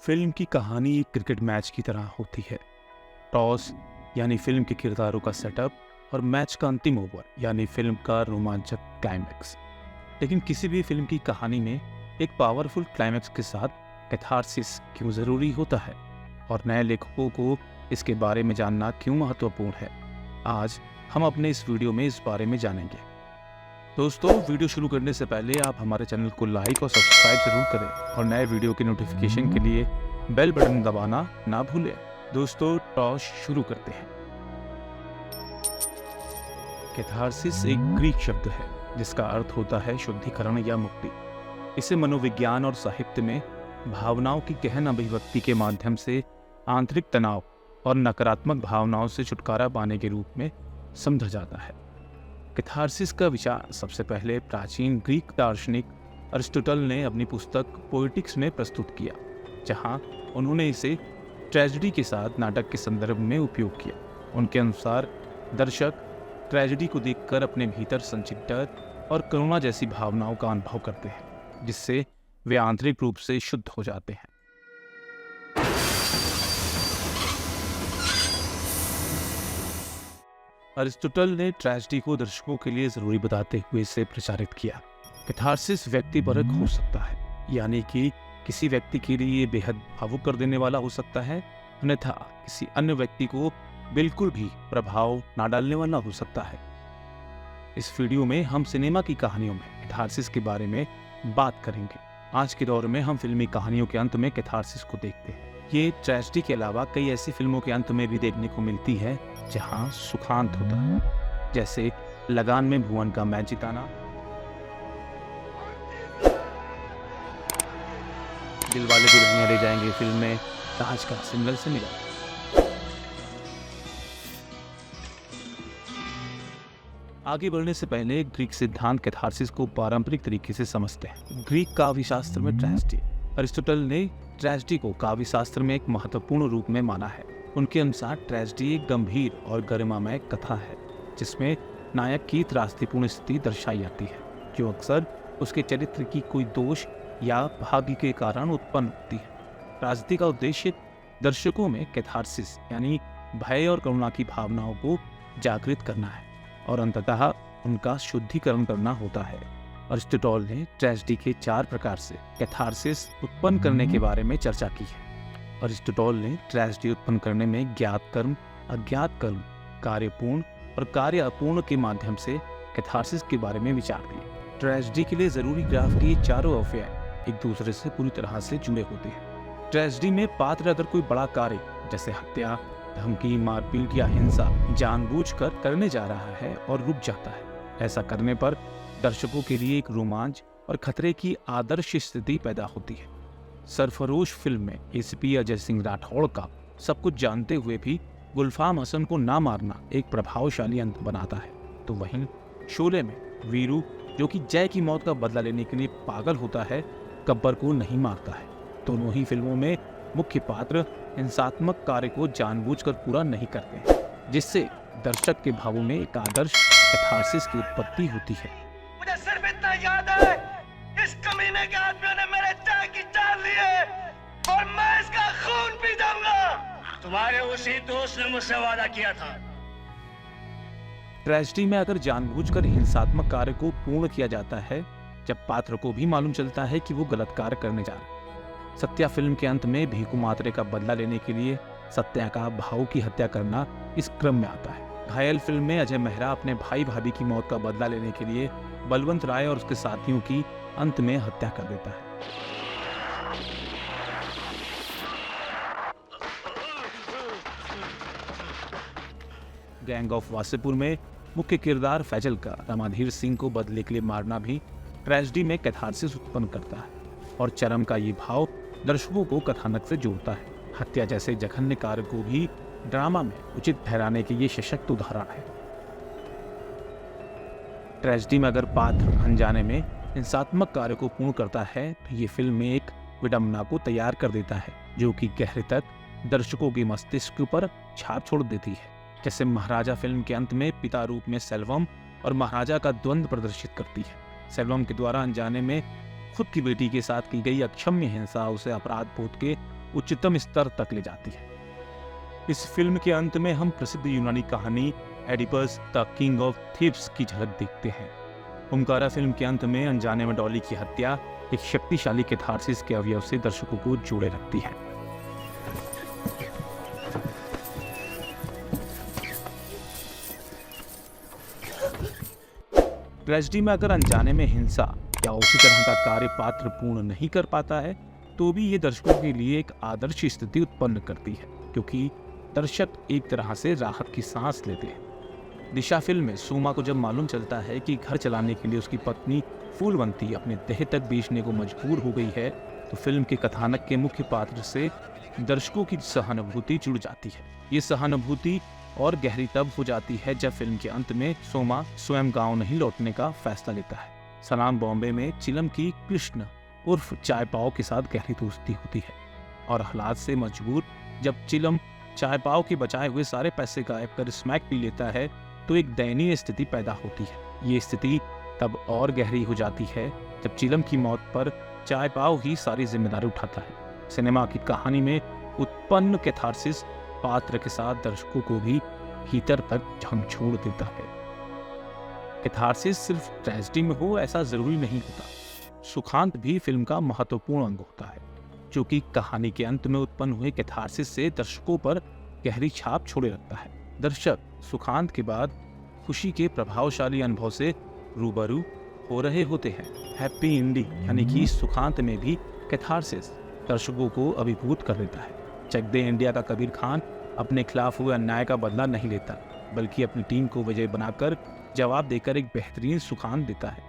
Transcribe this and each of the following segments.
Film की कहानी एक क्रिकेट मैच की तरह होती है। टॉस यानी फिल्म के किरदारों का सेटअप और मैच का अंतिम ओवर यानी फिल्म का रोमांचक क्लाइमैक्स। लेकिन किसी भी फिल्म की कहानी में एक पावरफुल क्लाइमैक्स के साथ कैथारसिस क्यों ज़रूरी होता है और नए लेखकों को इसके बारे में जानना क्यों महत्वपूर्ण है, आज हम अपने इस वीडियो में इस बारे में जानेंगे। दोस्तों, वीडियो शुरू करने से पहले आप हमारे चैनल को लाइक और सब्सक्राइब जरूर करें और नए वीडियो के नोटिफिकेशन के लिए बेल बटन दबाना ना भूलें। दोस्तों, टॉस शुरू करते हैं। कैथारसिस एक ग्रीक शब्द है जिसका अर्थ होता है शुद्धिकरण या मुक्ति। इसे मनोविज्ञान और साहित्य में भावनाओं की गहन अभिव्यक्ति के माध्यम से आंतरिक तनाव और नकारात्मक भावनाओं से छुटकारा पाने के रूप में समझा जाता है। कैथारसिस का विचार सबसे पहले प्राचीन ग्रीक दार्शनिक अरिस्टोटल ने अपनी पुस्तक पोएटिक्स में प्रस्तुत किया, जहां उन्होंने इसे ट्रेजेडी के साथ नाटक के संदर्भ में उपयोग किया। उनके अनुसार दर्शक ट्रेजेडी को देखकर अपने भीतर संचित डर और करुणा जैसी भावनाओं का अनुभव करते हैं, जिससे वे आंतरिक रूप से शुद्ध हो जाते हैं। अरिस्टोटल ने ट्रेजेडी को दर्शकों के लिए जरूरी बताते हुए इसे प्रचारित किया। कैथारसिस व्यक्तिपरक हो सकता है, यानी कि किसी व्यक्ति के लिए बेहद भावुक कर देने वाला हो सकता है, अन्यथा किसी अन्य व्यक्ति को बिल्कुल भी प्रभाव ना डालने वाला हो सकता है। इस वीडियो में हम सिनेमा की कहानियों में कैथारसिस के बारे में बात करेंगे। आज के दौर में हम फिल्मी कहानियों के अंत में कैथारसिस को देखते हैं। ये ट्रेजेडी के अलावा कई ऐसी फिल्मों के अंत में भी देखने को मिलती है जहां सुखांत होता है, जैसे लगान में भुवन का मैच जिताना, दिलवाले दुल्हनिया ले जाएंगे फिल्म में ताज का सिंगल से मिला। आगे बढ़ने से पहले ग्रीक सिद्धांत कैथारसिस को पारंपरिक तरीके से समझते हैं। ग्रीक काव्यशास्त्र में ट्रेजेडी, अरिस्टोटल ने ट्रेजेडी को काव्यशास्त्र में एक महत्वपूर्ण रूप में माना है। उनके अनुसार ट्रेजेडी एक गंभीर और गरिमामय कथा है जिसमें नायक की त्रासदीपूर्ण स्थिति दर्शाई जाती है, जो अक्सर उसके चरित्र की कोई दोष या भाग्य के कारण उत्पन्न होती है। ट्रेजेडी का उद्देश्य दर्शकों में कैथारसिस यानी भय और करुणा की भावनाओं को जागृत करना है और अंततः उनका शुद्धिकरण करना होता है। अरिस्टोटल ने ट्रेजेडी के 4 प्रकार से कैथारसिस उत्पन्न करने के बारे में चर्चा की है। अरिस्टोटल ने ट्रेजेडी उत्पन्न करने में ज्ञात कर्म, अज्ञात कर्म, कार्यपूर्ण और कार्य अपूर्ण के माध्यम से कैथारसिस के बारे में विचार दिए। ट्रेजेडी के लिए जरूरी ग्राफ के चारों अवयव एक दूसरे से पूरी तरह से जुड़े होते हैं। ट्रेजेडी में पात्र अगर कोई बड़ा कार्य जैसे हत्या, धमकी, मारपीट या हिंसा जानबूझकर करने जा रहा है और रुक जाता है, ऐसा करने पर दर्शकों के लिए एक रोमांच और खतरे की आदर्श स्थिति पैदा होती है। सरफरोश फिल्म में एसीपी अजय सिंह राठौड़ का सब कुछ जानते हुए भी गुलफाम हसन को ना मारना एक प्रभावशाली अंत बनाता है, तो वहीं शोले में वीरू, जो कि जय की मौत का बदला लेने के लिए पागल होता है, गब्बर को नहीं मारता है। दोनों ही फिल्मों में मुख्य पात्र हिंसात्मक कार्य को जानबूझकर पूरा नहीं करते, जिससे दर्शक के भावों में एक आदर्श कैथारसिस की उत्पत्ति होती है। मुझे सिर्फ इतना याद है, इस कमीने के आदमियों ने मेरे चाय की चाल ली है और मैं इसका खून पी जाऊंगा। तुम्हारे उसी दोस्त ने मुझसे वादा किया था। ट्रेजेडी में अगर जानबूझकर हिंसात्मक कार्य को पूर्ण किया जाता है, जब पात्र को भी मालूम चलता है कि वो गलत कार्य करने जा रहा है। सत्या फिल्म के अंत में भीखू मात्रे का बदला लेने के लिए सत्या का भाऊ की हत्या करना इस क्रम में आता है। घायल फिल्म में अजय मेहरा अपने भाई भाभी की मौत का बदला लेने के लिए बलवंत राय और उसके साथियों की अंत में हत्या कर देता है। गैंग ऑफ वासेपुर में मुख्य किरदार फैजल का रामाधीर सिंह को बदले के लिए मारना भी ट्रेजेडी में कैथारसिस उत्पन्न करता है और चरम का ये भाव दर्शकों को कथानक से जोड़ता है। हत्या जैसे जघन्य कार्य को भी ड्रामा में उचित ठहराने के ये सशक्त उदाहरण है। ट्रेजेडी में अगर पात्र अनजाने में हिंसात्मक कार्य को पूर्ण करता है, तो ये फिल्म में एक विडंबना को तैयार कर देता है, जो कि गहरे तक दर्शकों के मस्तिष्क पर छाप छोड़ देती है। जैसे महाराजा फिल्म के अंत में पिता रूप में सेल्वम और महाराजा का द्वंद्व प्रदर्शित करती है। सेल्वम के द्वारा अनजाने में खुद की बेटी के साथ की गई अक्षम्य हिंसा उसे अपराध बोध के उच्चतम स्तर तक ले जाती है। इस फिल्म के अंत में हम प्रसिद्ध यूनानी कहानी Oedipus the king of thieves की झलक देखते हैं। ओमकारा फिल्म के अंत में अनजाने में डॉली की हत्या एक शक्तिशाली कैथारसिस के अवयव से दर्शकों को जोड़े रखती है। ट्रेजेडी में अगर अनजाने में हिंसा या उसी तरह का कार्य पात्र पूर्ण नहीं कर पाता है तो भी ये दर्शकों के लिए एक आदर्श स्थिति उत्पन्न करती है, क्योंकि दर्शक एक तरह से राहत की सांस लेते हैं। दिशा फिल्म में सोमा को जब मालूम चलता है कि घर चलाने के लिए उसकी पत्नी फूलवंती अपने देह तक बेचने को मजबूर हो गई है, तो फिल्म के कथानक के मुख्य पात्र से दर्शकों की सहानुभूति जुड़ जाती है। ये सहानुभूति और गहरी तब हो जाती है जब फिल्म के अंत में सोमा स्वयं गांव नहीं लौटने का फैसला लेता है। सलाम बॉम्बे में चिलम की कृष्ण उर्फ चाय पाव के साथ गहरी दोस्ती होती है और हालात से मजबूर जब चिलम चाय पाव के बचाए हुए सारे पैसे गायब कर स्मैक पी लेता है तो एक दयनीय स्थिति पैदा होती है। ये स्थिति तब और गहरी हो जाती है जब चिलम की मौत पर चाय पाव ही सारी जिम्मेदारी उठाता है। सिनेमा की कहानी में उत्पन्न कैथारसिस पात्र के साथ दर्शकों को भी भीतर तक झकझोर देता है। कैथारसिस सिर्फ ट्रेजेडी में हो ऐसा जरूरी नहीं होता। सुखांत भी फिल्म का महत्वपूर्ण अंग होता है, जो कि कहानी के अंत में उत्पन्न हुए कैथारसिस से दर्शकों पर गहरी छाप छोड़े रखता है। दर्शक सुखांत के बाद खुशी के प्रभावशाली अनुभव से रूबरू हो रहे होते हैं। हैप्पी एंडिंग यानी कि सुखांत में भी कैथारसिस दर्शकों को अभिभूत कर देता है। चक दे इंडिया का कबीर खान अपने खिलाफ हुए अन्याय का बदला नहीं लेता, बल्कि अपनी टीम को विजय बनाकर जवाब देकर एक बेहतरीन सुखांत देता है।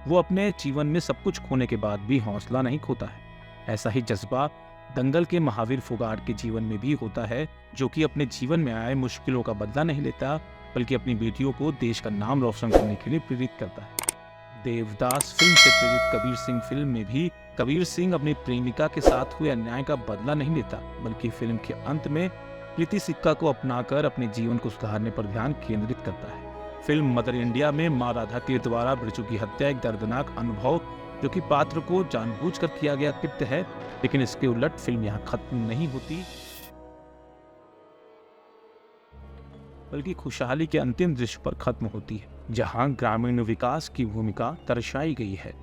वो अपने जीवन में सब कुछ खोने के बाद भी हौसला नहीं खोता है। ऐसा ही जज्बा दंगल के महावीर फोगाट के जीवन में भी होता है, जो कि अपने जीवन में आए मुश्किलों का बदला नहीं लेता, बल्कि अपनी बेटियों को देश का नाम रोशन करने के लिए प्रेरित करता है। देवदास फिल्म से प्रेरित कबीर सिंह फिल्म में भी कबीर सिंह अपनी प्रेमिका के साथ हुए अन्याय का बदला नहीं लेता, बल्कि फिल्म के अंत में प्रीति सिक्का को अपनाकर अपने जीवन को सुधारने पर ध्यान केंद्रित करता है। फिल्म मदर इंडिया में मां राधा के द्वारा बिरजू की हत्या एक दर्दनाक अनुभव, जो कि पात्र को जानबूझकर किया गया कृत्य है, लेकिन इसके उलट फिल्म यहाँ खत्म नहीं होती, बल्कि खुशहाली के अंतिम दृश्य पर खत्म होती है, जहां ग्रामीण विकास की भूमिका दर्शाई गई है।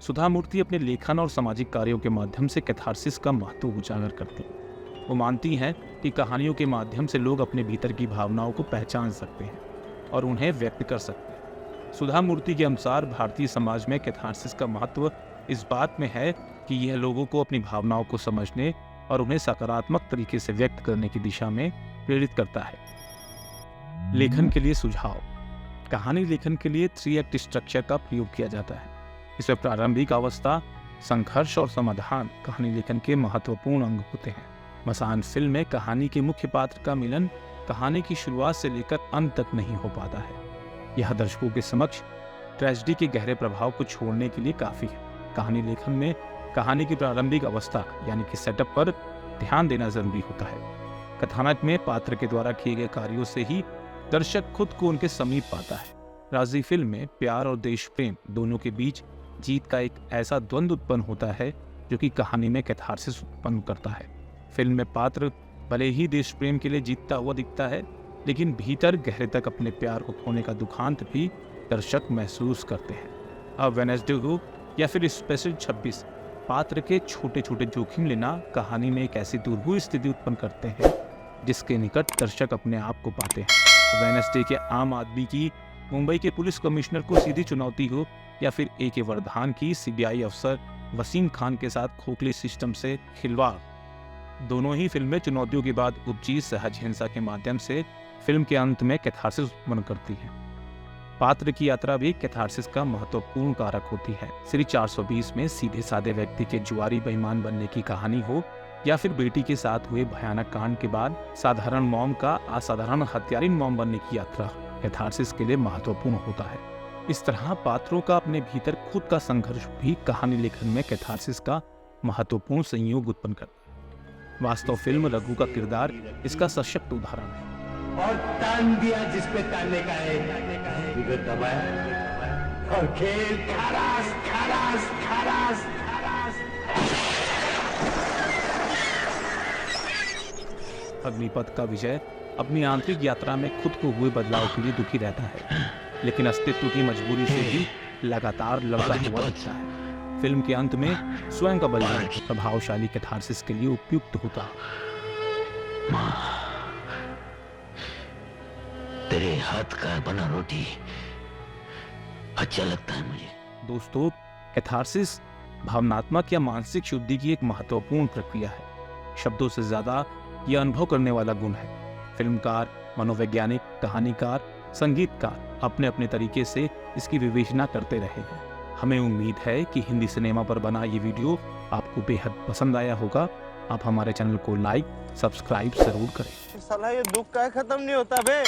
सुधा मूर्ति अपने लेखन और सामाजिक कार्यों के माध्यम से कैथारसिस का महत्व उजागर करती हैं। वो मानती हैं कि कहानियों के माध्यम से लोग अपने भीतर की भावनाओं को पहचान सकते हैं और उन्हें व्यक्त कर सकते हैं। सुधा मूर्ति के अनुसार भारतीय समाज में कैथारसिस का महत्व इस बात में है कि यह लोगों को अपनी भावनाओं को समझने और उन्हें सकारात्मक तरीके से व्यक्त करने की दिशा में प्रेरित करता है। लेखन के लिए सुझाव। कहानी लेखन के लिए 3 एक्ट स्ट्रक्चर का प्रयोग किया जाता है। इसमें प्रारंभिक अवस्था, संघर्ष और समाधान कहानी लेखन के महत्वपूर्ण अंग होते हैं। मसान फिल्म में कहानी के मुख्य पात्र का मिलन कहानी की शुरुआत से लेकर अंत तक नहीं हो पाता है। यह दर्शकों के समक्ष ट्रेजेडी के गहरे प्रभाव को छोड़ने के लिए काफी है। कहानी लेखन में कहानी की प्रारंभिक अवस्था यानी कि सेटअप पर ध्यान देना जरूरी होता है। कथानक में पात्र के द्वारा किए गए कार्यों से ही दर्शक खुद को उनके समीप पाता है। राजी फिल्म में प्यार और देश प्रेम दोनों के बीच जीत का एक ऐसा द्वंद्व उत्पन्न होता है, जो कि कहानी में कैथारसिस उत्पन्न करता है। फिल्म में पात्र भले ही देश प्रेम के लिए जीतता हुआ दिखता है, लेकिन भीतर गहरे तक अपने प्यार को खोने का दुखांत भी दर्शक महसूस करते हैं। अब वेडनेसडे हो या फिर स्पेशल 26, पात्र के छोटे छोटे जोखिम लेना कहानी में एक ऐसी दुर्भुज स्थिति उत्पन्न करते हैं जिसके निकट दर्शक अपने आप को पाते हैं। वेडनेसडे के आम आदमी की मुंबई के पुलिस कमिश्नर को सीधी चुनौती हो या फिर ए.के. वर्धान की सीबीआई अफसर वसीम खान के साथ खोखले सिस्टम से खिलवाड़, दोनों ही फिल्में चुनौतियों के बाद उपजी सहज हिंसा के माध्यम से फिल्म के अंत में कैथारसिस उत्पन्न करती है। पात्र की यात्रा भी कैथारसिस का महत्वपूर्ण कारक होती है। श्री 420 में सीधे साधे व्यक्ति के जुआरी बेईमान बनने की कहानी हो या फिर बेटी के साथ हुए भयानक कांड के बाद साधारण मॉम का असाधारण हत्यारिन मॉम बनने की यात्रा कैथारसिस के लिए महत्वपूर्ण होता है। इस तरह पात्रों का अपने भीतर खुद का संघर्ष भी कहानी लेखन में कैथारसिस का महत्वपूर्ण संयोग उत्पन्न करता है। वास्तव फिल्म रघु का किरदार इसका सशक्त उदाहरण है। और तान दिया जिस पे तानने का है, विगत दबाया और खेल खलास खलास खलास खलास। अग्निपथ का विजय अपनी आंतरिक यात्रा में खुद को हुए बदलाव के लिए दुखी रहता है, लेकिन अस्तित्व की मजबूरी से भी लगातार लड़ता हुआ दिखता है। फिल्म के अंत में स्वयं का बलिदान प्रभावशाली कैथारसिस के लिए उपयुक्त होता है। माँ, तेरे हाथ का बना रोटी अच्छा लगता है मुझे। दोस्तों, कैथारसिस भावनात्मक या मानसिक शुद्धि की एक महत्वपूर्ण प्रक्रिया है। शब्दों से ज्यादा यह अनुभव करने वाला गुण है। फिल्मकार, मनोवैज्ञानिक, कहानीकार, संगीतकार अपने अपने तरीके से इसकी विवेचना करते रहे हैं। हमें उम्मीद है कि हिंदी सिनेमा पर बना ये वीडियो आपको बेहद पसंद आया होगा। आप हमारे चैनल को लाइक, सब्सक्राइब जरूर करें। साला ये दुख का खत्म नहीं होता बे।